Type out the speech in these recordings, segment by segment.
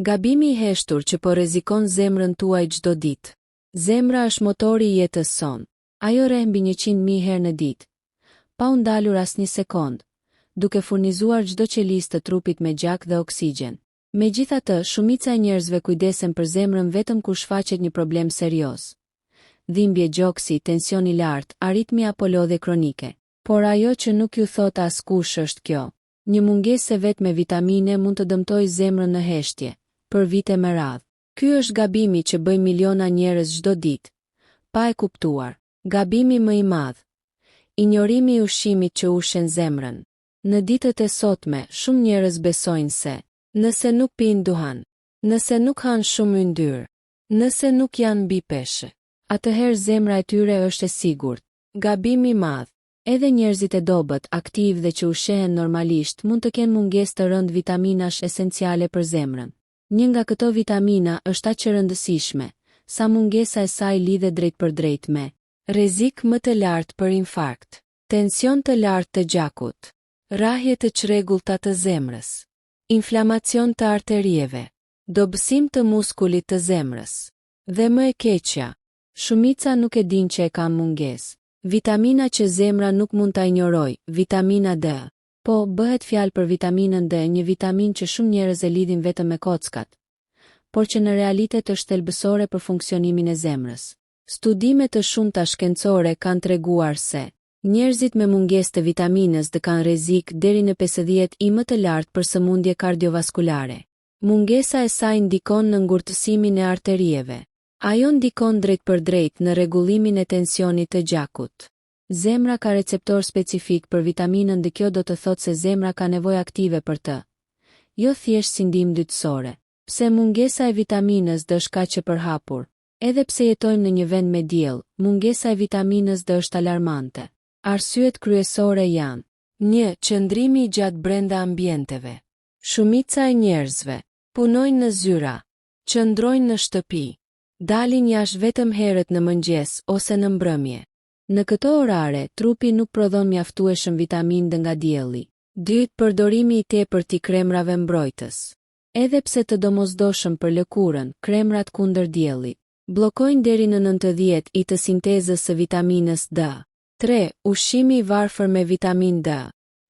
Gabimi I heshtur që po rrezikon zemrën tuaj çdo ditë. Zemra është motori I jetës son. Ajo rreh mbi 100.000 herë në ditë, pa u ndalur asnjë sekond, duke furnizuar çdo qelisë të trupit me gjak dhe oksigjen. Megjithatë, shumica e njerëzve kujdesen për zemrën vetëm kur shfaqet një problem serioz. Dhimbje gjoksi, tension I lartë, aritmi apo lodhje kronike. Por ajo që nuk ju thot askush është kjo. Një mungesë e vetme vitamine mund të dëmtojë zemrën në heshtje, për vite me radhë. Ky është gabimi që bëjnë miliona njerëz çdo ditë, pa e kuptuar. Gabimi më I madh. Injorimi I ushqimit që ushen zemrën. Në ditët e sotme, shumë njerëz besojnë se nëse nuk pinë duhan, nëse nuk hanë shumë yndyrë, nëse nuk janë mbi peshë, atëherë zemra e tyre është e sigurt. Gabimi I madh. Edhe njerëzit e dobët, aktiv dhe që ushqehen normalisht mund të kenë mungesë të rëndë vitaminash esenciale për zemrën. Një nga këto vitamina është aq e rëndësishme, sa mungesa e saj lidhet drejt për drejt me rrezik më të lartë për infarkt, tension të lartë të gjakut, rrahje të çrregullta të zemrës, inflamacion të arterieve, dobësim të muskulit të zemrës. Dhe më e keqja, shumica nuk e din që e kanë mungesë. Vitamina që zemra nuk mund ta injorojë, vitamina D. Po, bëhet fjalë për vitaminën D, një vitaminë që shumë njerëz e lidhin vetëm me kockat, por që në realitet është thelbësore për funksionimin e zemrës. Studime të shumta shkencore kanë treguar se njerëzit me mungesë të vitaminës D kanë rrezik deri në 50 I më të lartë për sëmundje kardiovaskulare. Mungesa e saj ndikon në ngurtësimin e arterieve. Ajo ndikon drejt për drejt në rregullimin e tensionit të gjakut. Zemra ka receptor specifik për vitaminën D, kjo do të thotë se zemra ka nevojë aktive për të. Jo thjesht si ndihmë dytësore. Pse mungesa e vitaminës D është kaq e përhapur? Edhe pse jetojmë në një vend me diell, mungesa e vitaminës D është alarmante. Arsyet kryesore janë: 1. Qëndrimi I gjatë brenda ambienteve. Shumica e njerëzve punojnë në zyra, qëndrojnë në shtëpi, dalin jashtë vetëm herët në mëngjes ose në mbrëmje. Në këto orare, trupi nuk prodhon mjaftueshëm vitaminë D nga dielli. 2. Përdorimi I tepërt I kremrave mbrojtës. Edhe pse të domosdoshëm për lëkurën, kremrat kundër diellit bllokojnë deri në 90 I të sintezës së vitaminës D. 3. Ushqimi I varfër me vitaminë D.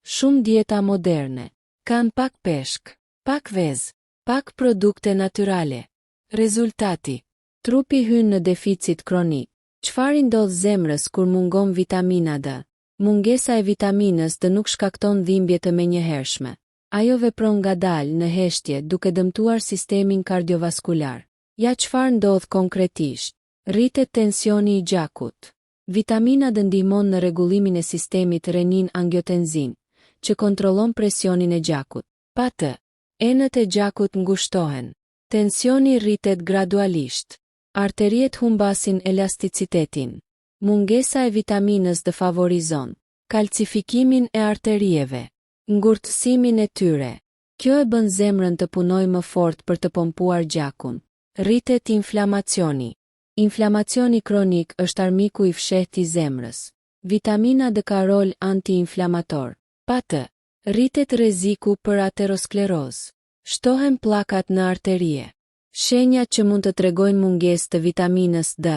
Shumë dieta moderne kanë pak peshk, pak vezë, pak produkte natyrale. Rezultati: trupi hyn në deficit kronik. Çfarë ndodh zemrës kur mungon vitamina D? Mungesa e vitaminës D nuk shkakton dhimbje të menjëhershme. Ajo vepron ngadalë në heshtje duke dëmtuar sistemin kardiovaskular. Ja çfarë ndodh konkretisht? Rritet tensioni I gjakut. Vitamina D ndihmon në rregullimin e sistemit renin-angiotenzin, që kontrollon presionin e gjakut. Pa të, enët e gjakut ngushtohen. Tensioni rritet gradualisht. Arteriet humbasin elasticitetin. Mungesa e vitaminës D favorizon kalcifikimin e arterieve, ngurtësimin e tyre. Kjo e bën zemrën të punojë më fort për të pompuar gjakun. Rritet inflamacioni. Inflamacioni kronik është armiku I fshehtë I zemrës. Vitamina D ka rol anti-inflamator. Pa të, rritet rreziku për aterosklerozë. Shtohen pllakat në arterie. Shenjat që mund të tregojnë mungesë të vitaminës D.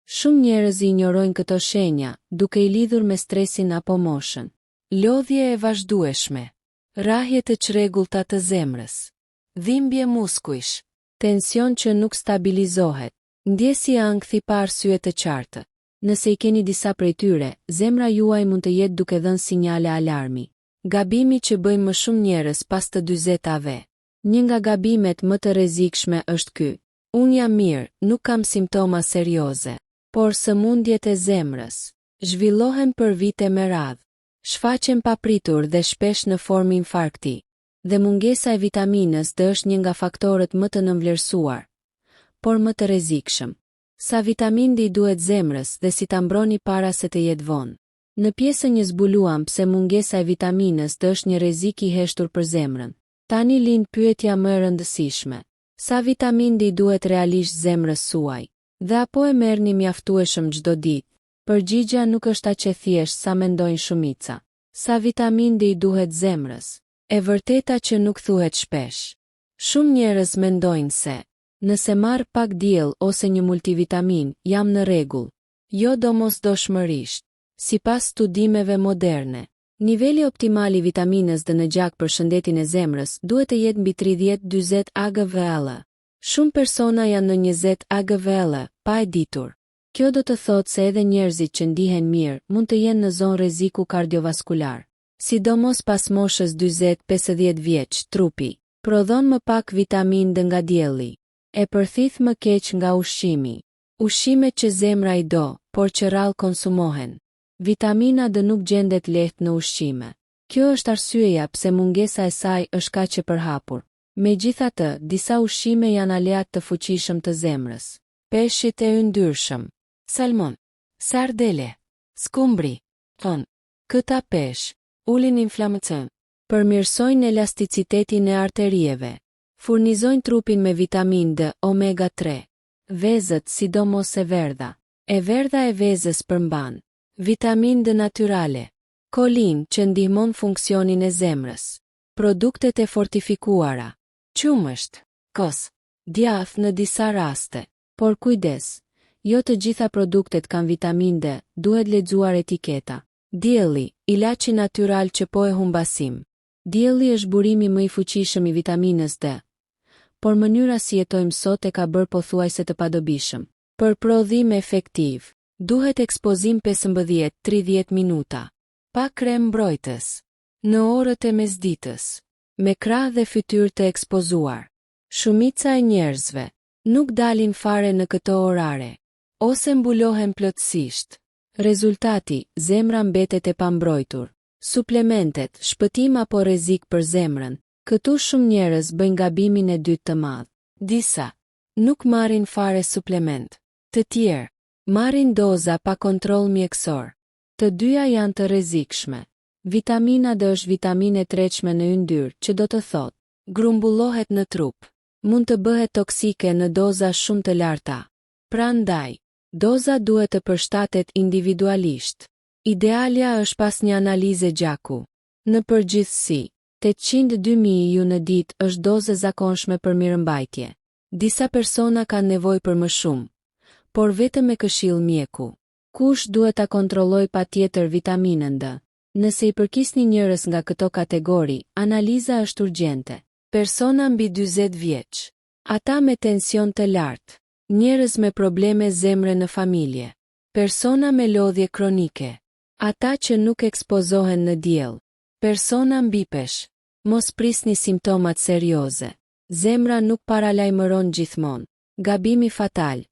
Shumë njerëz I injorojnë këto shenja, duke I lidhur me stresin apo moshën. Lodhje e vazhdueshme, rrahje të çrregullta të zemrës, dhimbje muskujsh, tension që nuk stabilizohet, ndjesje ankthi pa arsye të qartë. Nëse I keni disa prej tyre, zemra juaj mund të jetë duke dhënë sinjale alarmi. Gabimi që bëjnë më shumë njerëz pas të 40-ave. Një nga gabimet më të rrezikshme është ky: unë jam mirë, nuk kam simptoma serioze, por sëmundjet e zemrës zhvillohen për vite me radhë, shfaqen papritur dhe shpesh në formë infarkti. Dhe mungesa e vitaminës D është një nga faktorët më të nënvlerësuar, por më të rrezikshëm. Sa vitaminë D I duhet zemrës dhe si ta mbroni para se të jetë vonë. Në pjesën 1 zbuluam pse mungesa e vitaminës D është një rrezik I heshtur për zemrën. Tani lind pyetja më e rëndësishme: sa vitaminë D I duhet realisht zemrës suaj? Dhe apo e merrni mjaftueshëm çdo ditë? Përgjigjja nuk është aq e thjeshtë sa mendojnë shumica. Sa vitaminë D I duhet zemrës? E vërteta që nuk thuhet shpesh. Shumë njerëz mendojnë se nëse marr pak diell ose një multivitamin, jam në rregull. Jo domosdoshmërisht. Sipas studimeve moderne, niveli optimal I vitaminës D në gjak për shëndetin e zemrës duhet të jetë mbi 30-40 AGVL. Shumë persona janë në 20 AGVL, pa e ditur. Kjo do të thotë se edhe njerëzit që ndihen mirë mund të jenë në zonë rreziku kardiovaskular. Sidomos pas moshës 40-50 vjeç, trupi prodhon më pak vitamin D nga dielli. E përthith më keq nga ushqimi. Ushqime që zemra I do, por që rrallë konsumohen. Vitamina D nuk gjendet lehtë në ushqime. Kjo është arsyeja pse mungesa e saj është kaq e përhapur. Megjithatë, disa ushqime janë aleat të fuqishëm të zemrës. Peshqit e yndyrshëm, salmon, sardele, skumbri, thon. Këta peshq ulin inflamacion, përmirësojnë elasticitetin e arterieve, furnizojnë trupin me vitamin D, omega 3. Vezët, sidomos e verdha. E verdha e vezës përmban vitamin D natyrale, kolin që ndihmon funksionin e zemrës, produktet e fortifikuara, qumësht, kos, djath në disa raste, por kujdes, jo të gjitha produktet kanë vitamin D, duhet lexuar etiketa. Dielli, ilaçi natyral që po e humbasim. Dielli është burimi më I fuqishëm I vitaminës D, por mënyra si jetojmë sot e ka bërë pothuajse të padobishëm. Për prodhim efektiv, duhet ekspozim 15-30 minuta, pa krem mbrojtës, në orët e mesditës, me krah dhe fytyrë të ekspozuar. Shumica e njerëzve nuk dalin fare në këto orare, ose mbulohen plotësisht. Rezultati, zemra mbetet e pambrojtur. Suplementet, shpëtim apo rrezik për zemrën. Këtu shumë njerëz bëjnë gabimin e dytë të madh. Disa nuk marrin fare suplement. Të tjerë marrin doza pa kontroll mjekësor. Të dyja janë të rrezikshme. Vitamina D është vitaminë e tretshme në yndyrë, që do të thotë grumbullohet në trup. Mund të bëhet toksike në doza shumë të larta. Prandaj, doza duhet të përshtatet individualisht. Idealja është pas një analize gjaku. Në përgjithësi, 800-2000 IU në ditë është dozë e zakonshme për mirëmbajtje. Disa persona kanë nevojë për më shumë, por vetëm me këshill mjeku. Kush duhet ta kontrollojë patjetër vitaminën D? Nëse I përkisni njerëz nga këto kategori, analiza është urgjente. Persona mbi 40 vjeç, ata me tension të lartë, njerëz me probleme zemre në familje, persona me lodhje kronike, ata që nuk ekspozohen në diell, persona mbi peshë. Mos prisni simptomat serioze. Zemra nuk paralajmëron gjithmonë. Gabimi fatal.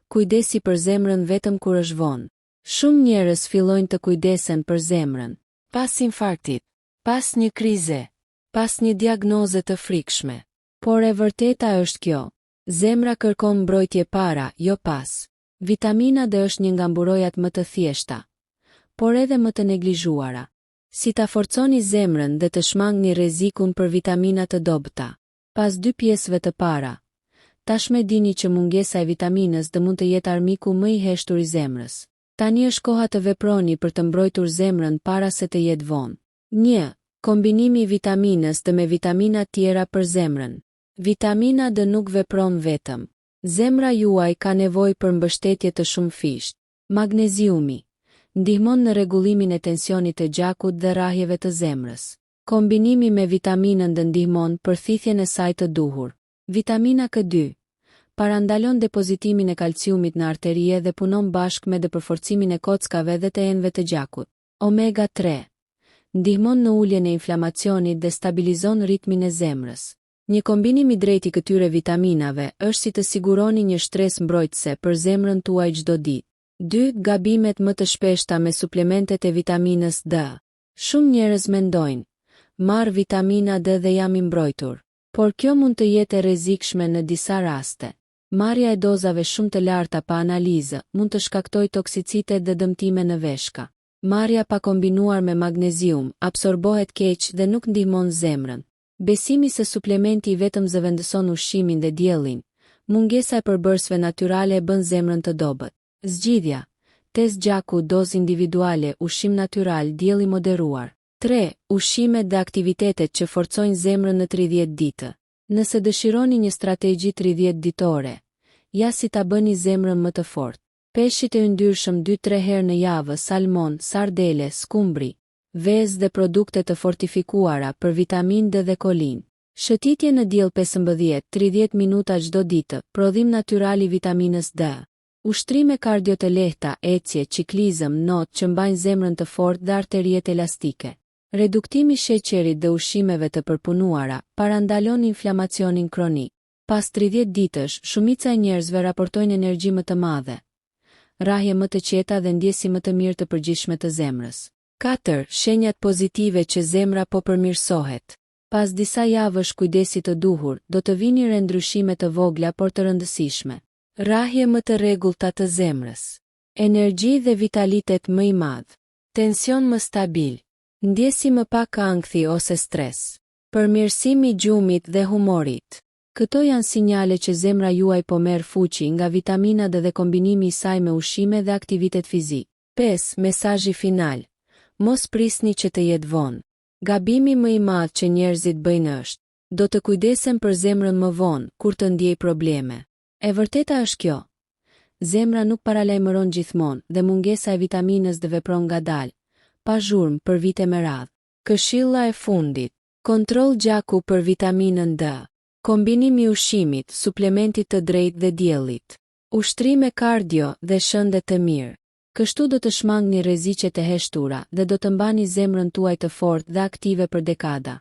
Kujdesi për zemrën vetëm kur është vonë. Shumë njerëz fillojnë të kujdesen për zemrën pas infarktit, pas një krize, pas një diagnoze të frikshme. Por e vërteta është kjo. Zemra kërkon mbrojtje para, jo pas. Vitamina D është një nga mburojat më të thjeshta, por edhe më të neglizhuara. Si ta forconi zemrën dhe të shmangni rrezikun për vitamina të dobëta. Pas 2 pjesëve të para, tashmë dini që mungesa e vitaminës D mund të jetë armiku më I heshtur I zemrës. Tani është koha të veproni për të mbrojtur zemrën para se të jetë vonë. 1. Kombinimi I vitaminës D me vitamina tjera për zemrën. Vitamina D nuk vepron vetëm. Zemra juaj ka nevojë për mbështetje të shumëfisht. Magneziumi ndihmon në rregullimin e tensionit të gjakut dhe rrahjeve të zemrës. Kombinimi me vitaminën D ndihmon përthithjen e saj të duhur. Vitamina K2 parandalon depozitimin e kalciumit në arterie dhe punon bashkë me përforcimin e kockave dhe të enëve të gjakut. Omega 3 ndihmon në uljen e inflamacionit dhe stabilizon ritmin e zemrës. Një kombinim I drejtë I këtyre vitaminave është si të siguroni një shtresë mbrojtëse për zemrën tuaj çdo ditë. 2. Gabimet më të shpeshta me suplementet e vitaminës D. Shumë njerëz mendojnë, marr vitamina D dhe jam I mbrojtur, por kjo mund të jetë e rrezikshme në disa raste. Marrja e dozave shumë të larta pa analizë mund të shkaktojë toksicitet dhe dëmtime në veshka. Marrja pa kombinuar me magnezium absorbohet keq dhe nuk ndihmon zemrën. Besimi se suplementi vetëm zëvendëson ushqimin dhe diellin, mungesa e përbërësve natyrale bën zemrën të dobët. Zgjidhja: test gjaku, dozë individuale, ushqim natyral, dielli moderuar. 3. Ushqimet dhe aktivitetet që forcojnë zemrën në 30 ditë. Nëse dëshironi një strategji 30 ditore, ja si ta bëni zemrën më të fortë. Peshqit e yndyrshëm 2-3 herë në javë, salmon, sardele, skumbri, vezë dhe produkte të fortifikuara për vitaminë D dhe kolinë. Shëtitje në diell 15-30 minuta çdo ditë, prodhim natyral i vitaminës D. Ushtrime kardio të lehta, ecje, ciklizëm, not që mbajnë zemrën të fortë dhe arteriet elastike. Reduktimi i sheqerit dhe ushqimeve të përpunuara parandalon inflamacionin kronik. Pas 30 ditësh, shumica e njerëzve raportojnë energji më të madhe, rrahje më të qeta dhe ndjesi më të mirë të përgjithshme të zemrës. 4. Shenjat pozitive që zemra po përmirësohet. Pas disa javësh kujdesi të duhur, do të vini re ndryshime të vogla por të rëndësishme. Rrahje më të rregullta të zemrës. Energji dhe vitalitet më i madh. Tension më stabil. Ndjesi më pak ankthi ose stres. Përmirësimi i gjumit dhe humorit. Këto janë sinjale që zemra juaj po merr fuqi nga vitaminat dhe kombinimi i saj me ushqime dhe aktivitet fizik. 5. Mesazhi final. Mos prisni që të jetë vonë. Gabimi më i madh që njerëzit bëjnë është: do të kujdesem për zemrën më vonë kur të ndjej probleme. E vërteta është kjo. Zemra nuk paralajmëron gjithmonë dhe mungesa e vitaminës D vepron ngadalë, pa zhurmë për vite me radhë. Këshilla e fundit. Kontroll gjaku për vitaminën D. Kombinimi i ushqimit, suplementit të drejtë dhe diellit. Ushtrime kardio dhe shëndet të mirë. Kështu do të shmangni rreziqet e heshtura dhe do të mbani zemrën tuaj të fortë dhe aktive për dekada.